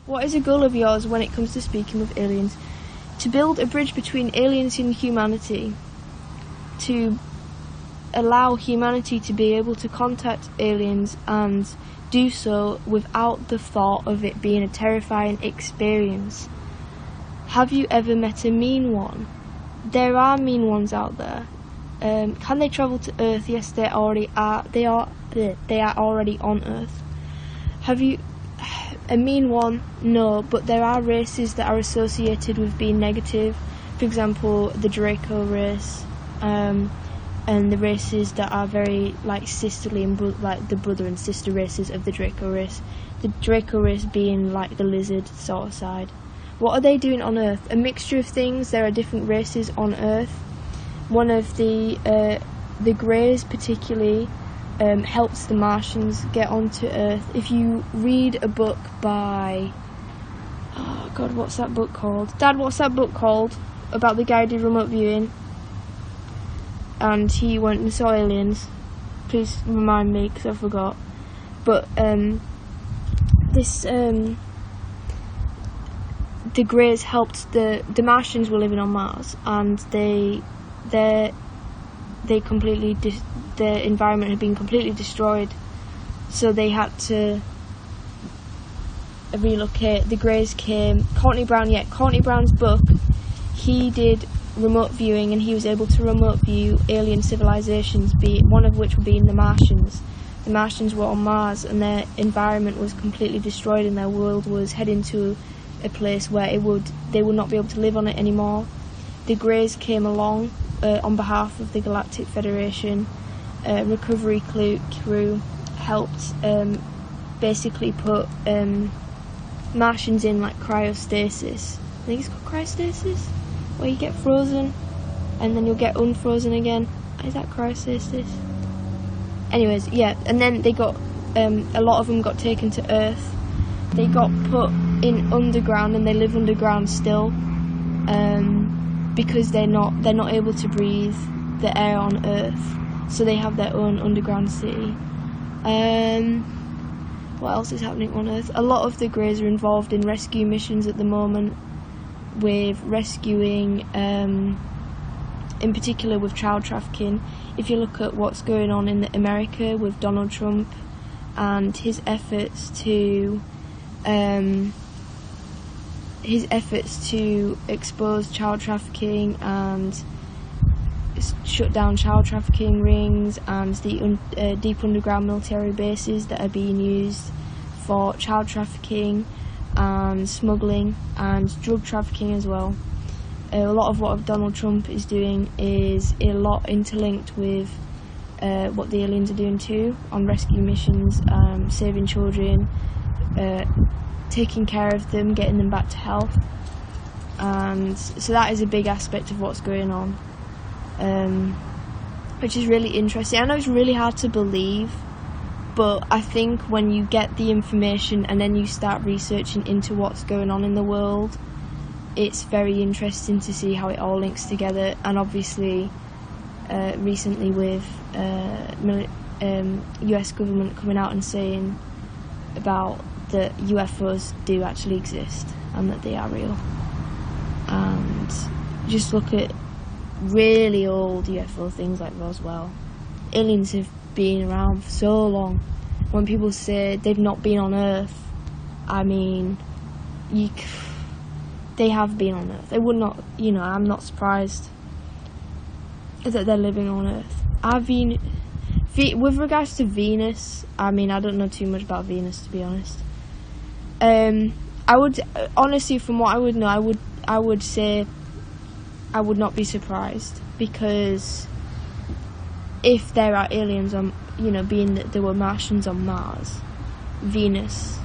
What is a goal of yours when it comes to speaking with aliens? To build a bridge between aliens and humanity. To allow humanity to be able to contact aliens and do so without the thought of it being a terrifying experience. Have you ever met a mean one? There are mean ones out there. Can they travel to Earth? Yes, they already are. They are already on Earth. Have you a mean one? No, but there are races that are associated with being negative. For example, the Draco race, and the races that are very like sisterly and like the brother and sister races of the Draco race. The Draco race being like the lizard sort of side. What are they doing on Earth? A mixture of things. There are different races on Earth. One of the Greys particularly helps the Martians get onto Earth. If you read a book by, oh God, what's that book called? Dad, what's that book called? About the guy who did remote viewing and he went and saw aliens. Please remind me because I forgot. But the Greys helped the Martians were living on Mars, and the environment had been completely destroyed, so they had to relocate. The Greys came. Courtney Brown's book, he did remote viewing, and he was able to remote view alien civilizations, one of which would be the Martians. The Martians were on Mars, and their environment was completely destroyed, and their world was heading to a place where they would not be able to live on it anymore. The Greys came along on behalf of the Galactic Federation. Recovery crew helped basically put Martians in like cryostasis. I think it's called cryostasis, where you get frozen and then you'll get unfrozen again. Is that cryostasis? Anyways, yeah, and then they got a lot of them got taken to Earth. They got put in underground, and they live underground still, because they're not able to breathe the air on Earth, so they have their own underground city. What else is happening on Earth? A lot of the Greys are involved in rescue missions at the moment, with rescuing, in particular with child trafficking. If you look at what's going on in America with Donald Trump and his efforts to expose child trafficking and shut down child trafficking rings and the deep underground military bases that are being used for child trafficking and smuggling and drug trafficking as well. A lot of what Donald Trump is doing is a lot interlinked with what the aliens are doing too, on rescue missions, saving children, taking care of them, getting them back to health. And so that is a big aspect of what's going on, which is really interesting. I know it's really hard to believe, but I think when you get the information and then you start researching into what's going on in the world, it's very interesting to see how it all links together. And obviously recently with US government coming out and saying about that UFOs do actually exist and that they are real. And just look at really old UFO things like Roswell. Aliens have been around for so long. When people say they've not been on Earth, I mean, they have been on Earth. They would not, I'm not surprised that they're living on Earth. With regards to Venus, I mean, I don't know too much about Venus, to be honest. I would, honestly, from what I would know, I would say I would not be surprised, because if there are aliens on, being that there were Martians on Mars, Venus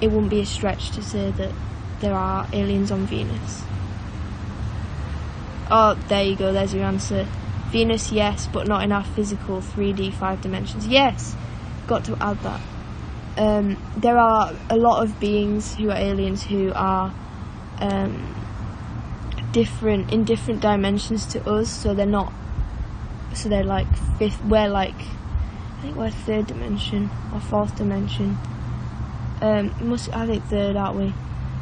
it wouldn't be a stretch to say that there are aliens on Venus. Oh, there you go, there's your answer. Venus, yes, but not in our physical 3D 5 dimensions. Yes, got to add that. There are a lot of beings who are aliens who are different in different dimensions to us, so they're like I think we're third dimension or fourth dimension. I think third, aren't we?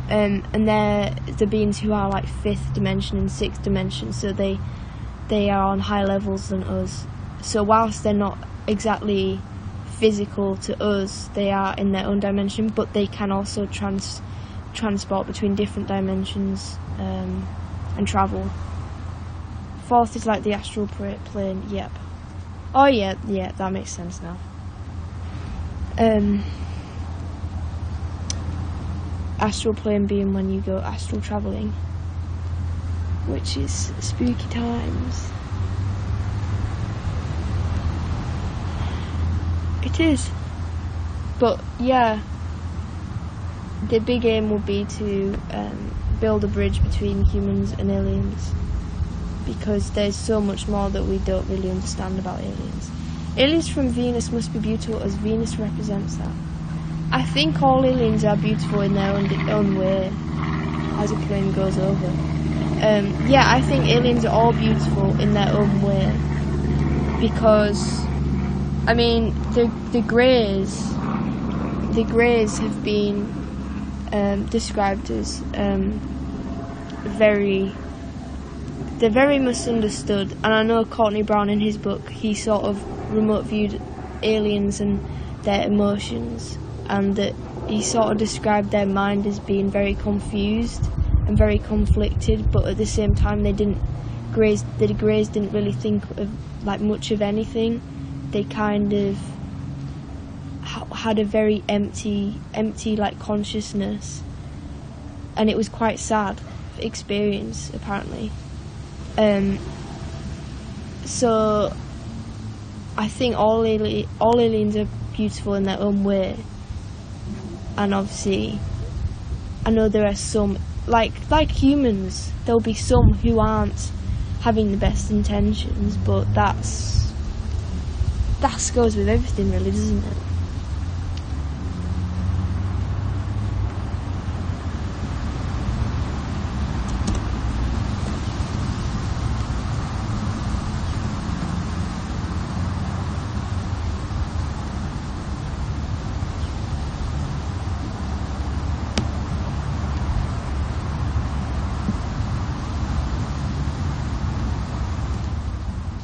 And they're the beings who are like fifth dimension and sixth dimension, so they are on higher levels than us. So whilst they're not exactly physical to us, they are in their own dimension, but they can also transport between different dimensions and travel. Fourth is like the astral plane. Yep. Oh yeah, that makes sense now. Astral plane being when you go astral travelling, which is spooky times. It is. But yeah, the big aim will be to build a bridge between humans and aliens, because there's so much more that we don't really understand about aliens. Aliens from Venus must be beautiful, as Venus represents that. I think all aliens are beautiful in their own way, as a plane goes over. Yeah, I think aliens are all beautiful in their own way, because, I mean, the Greys have been described as they're very misunderstood, and I know Courtney Brown in his book, he sort of remote viewed aliens and their emotions, and that he sort of described their mind as being very confused and very conflicted, but at the same time the Greys didn't really think of like much of anything. They kind of had a very empty like consciousness, and it was quite sad experience apparently. So I think all aliens are beautiful in their own way, and obviously I know there are some like humans, there'll be some who aren't having the best intentions, but that goes with everything really, doesn't it?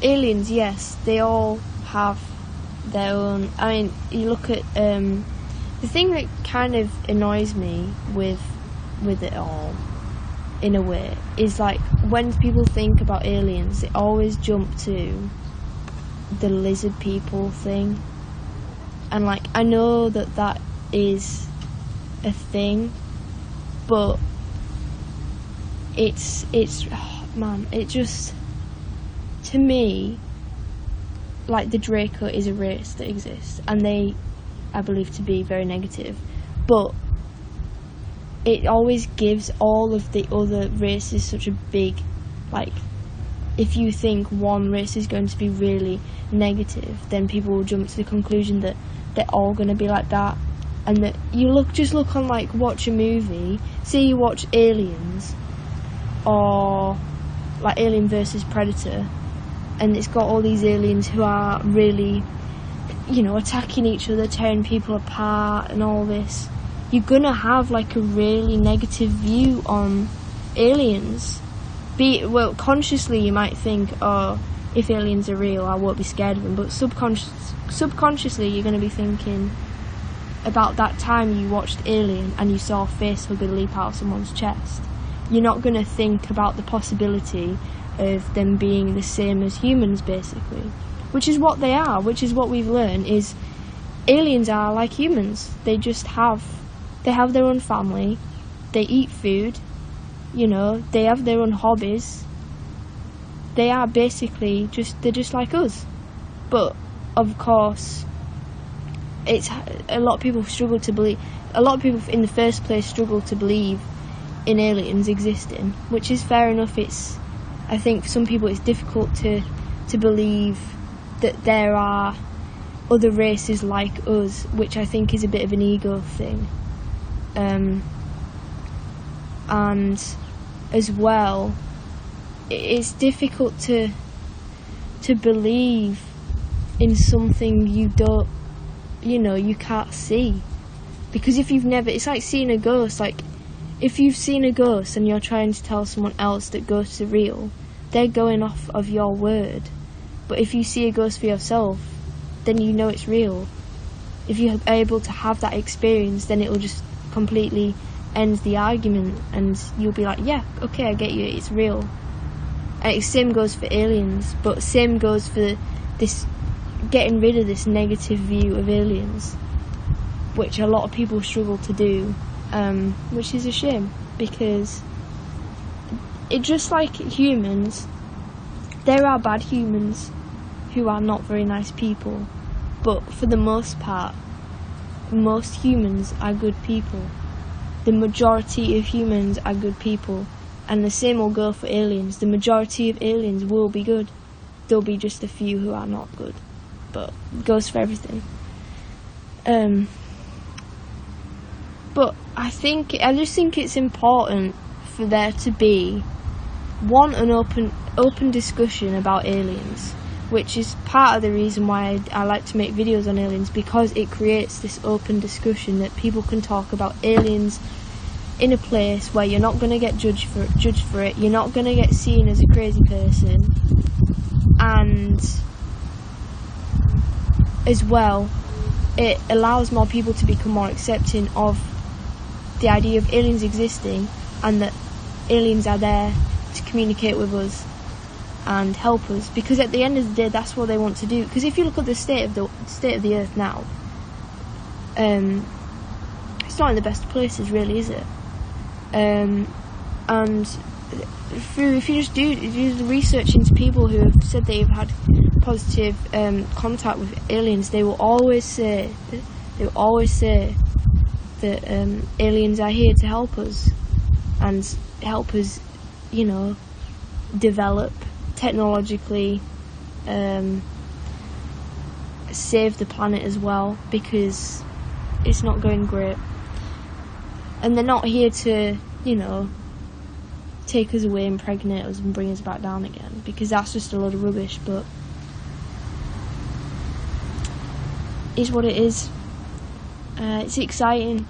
Aliens, yes, they all have their own. I mean, you look at the thing that kind of annoys me with it all, in a way, is like when people think about aliens, they always jump to the lizard people thing, and like I know that is a thing, but it's oh, man, it just. To me, like the Draco is a race that exists, and they, I believe, to be very negative, but it always gives all of the other races such a big, like, if you think one race is going to be really negative, then people will jump to the conclusion that they're all going to be like that, and that just look on, like, watch a movie, say you watch Aliens, or like Alien versus Predator, and it's got all these aliens who are really, attacking each other, tearing people apart and all this. You're gonna have like a really negative view on aliens. Consciously you might think, oh, if aliens are real, I won't be scared of them, but subconsciously you're gonna be thinking about that time you watched Alien and you saw a face hugger leap out of someone's chest. You're not gonna think about the possibility of them being the same as humans, basically, which is what they are, which is what we've learned, is aliens are like humans. They have their own family, they eat food, they have their own hobbies. They are basically they're just like us. But of course, it's a lot of people in the first place struggle to believe in aliens existing, which is fair enough. I think for some people it's difficult to believe that there are other races like us, which I think is a bit of an ego thing. And as well, it's difficult to believe in something you don't, you can't see. Because if you've never, it's like seeing a ghost. Like, if you've seen a ghost and you're trying to tell someone else that ghosts are real, they're going off of your word. But if you see a ghost for yourself, then you know it's real. If you're able to have that experience, then it will just completely end the argument, and you'll be like, yeah, okay, I get you, it's real. And same goes for aliens, but same goes for this, getting rid of this negative view of aliens, which a lot of people struggle to do, which is a shame, because it, just like humans, there are bad humans who are not very nice people, but for the most part, most humans are good people. The majority of humans are good people, and the same will go for aliens. The majority of aliens will be good. There'll be just a few who are not good, but it goes for everything. But I just think it's important for there to be an open discussion about aliens, which is part of the reason why I like to make videos on aliens, because it creates this open discussion that people can talk about aliens in a place where you're not going to get judged for it, you're not going to get seen as a crazy person, and as well, it allows more people to become more accepting of the idea of aliens existing, and that aliens are there to communicate with us and help us, because at the end of the day, that's what they want to do. Because if you look at the state of the earth now, it's not in the best places, really, is it? And if you just do the research into people who have said they've had positive contact with aliens, they will always say that aliens are here to help us, and help us, develop technologically, save the planet as well, because it's not going great. And they're not here to, take us away, impregnate us and bring us back down again, because that's just a load of rubbish. But it's what it is. It's exciting.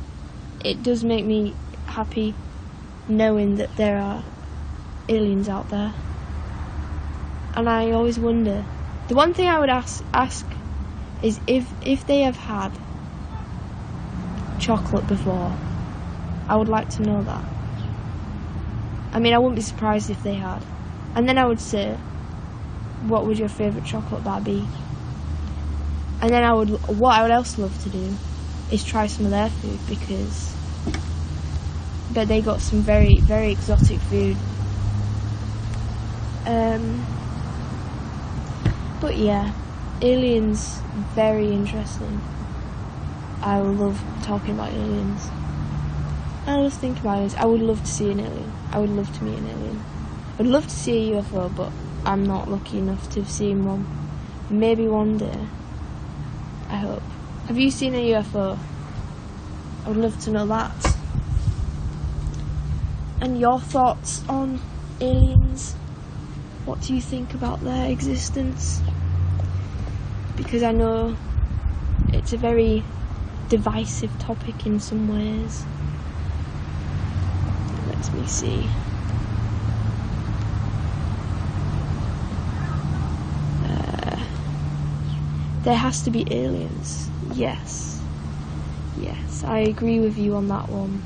It does make me happy knowing that there are aliens out there. And I always wonder, the one thing I would ask is if they have had chocolate before. I would like to know that. I mean, I wouldn't be surprised if they had. And then I would say, what would your favourite chocolate bar be? And then what I would also love to do is try some of their food, because I bet they got some very, very exotic food. But yeah, aliens, very interesting. I love talking about aliens. I love thinking about aliens. I would love to see an alien. I would love to meet an alien. I would love to see a UFO, but I'm not lucky enough to have seen one. Maybe one day. I hope. Have you seen a UFO? I would love to know that. And your thoughts on aliens? What do you think about their existence? Because I know it's a very divisive topic in some ways. Let me see. There has to be aliens. Yes. Yes, I agree with you on that one.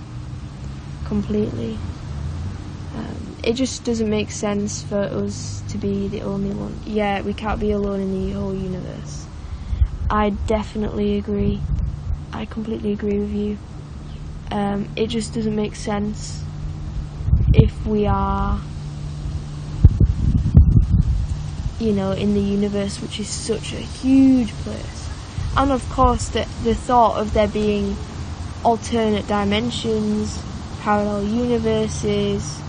Completely. It just doesn't make sense for us to be the only one. Yeah, we can't be alone in the whole universe. I definitely agree. I completely agree with you. It just doesn't make sense if we are, in the universe, which is such a huge place. And of course, the thought of there being alternate dimensions, parallel universes,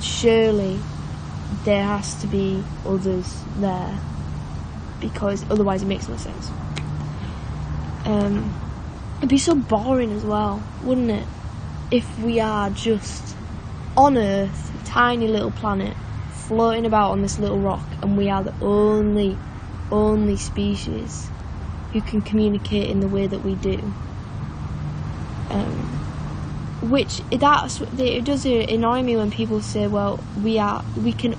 surely there has to be others there, because otherwise it makes no sense. It'd be so boring as well, wouldn't it, if we are just on Earth, a tiny little planet, floating about on this little rock, and we are the only only species who can communicate in the way that we do. It does annoy me when people say, well, we can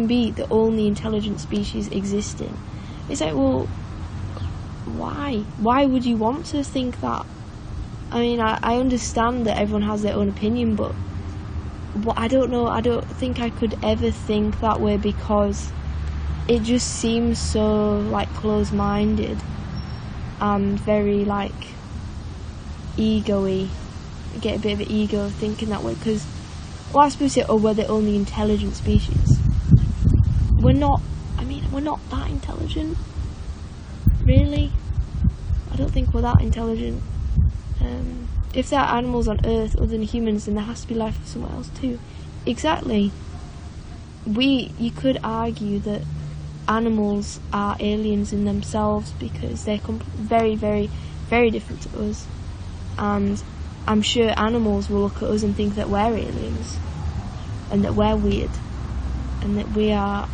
be the only intelligent species existing. It's like, well, why? Why would you want to think that? I mean, I understand that everyone has their own opinion, but I don't know, I don't think I could ever think that way, because it just seems so, like, close-minded and very, like, ego-y. I get a bit of an ego thinking that way, because, well, I suppose say, oh, we're the only intelligent species. We're not that intelligent, really. I don't think we're that intelligent. If there are animals on Earth other than humans, then there has to be life somewhere else too. Exactly. You could argue that animals are aliens in themselves, because they're very, very, very different to us. And I'm sure animals will look at us and think that we're aliens, and that we're weird, and that we are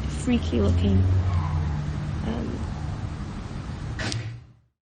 freaky looking.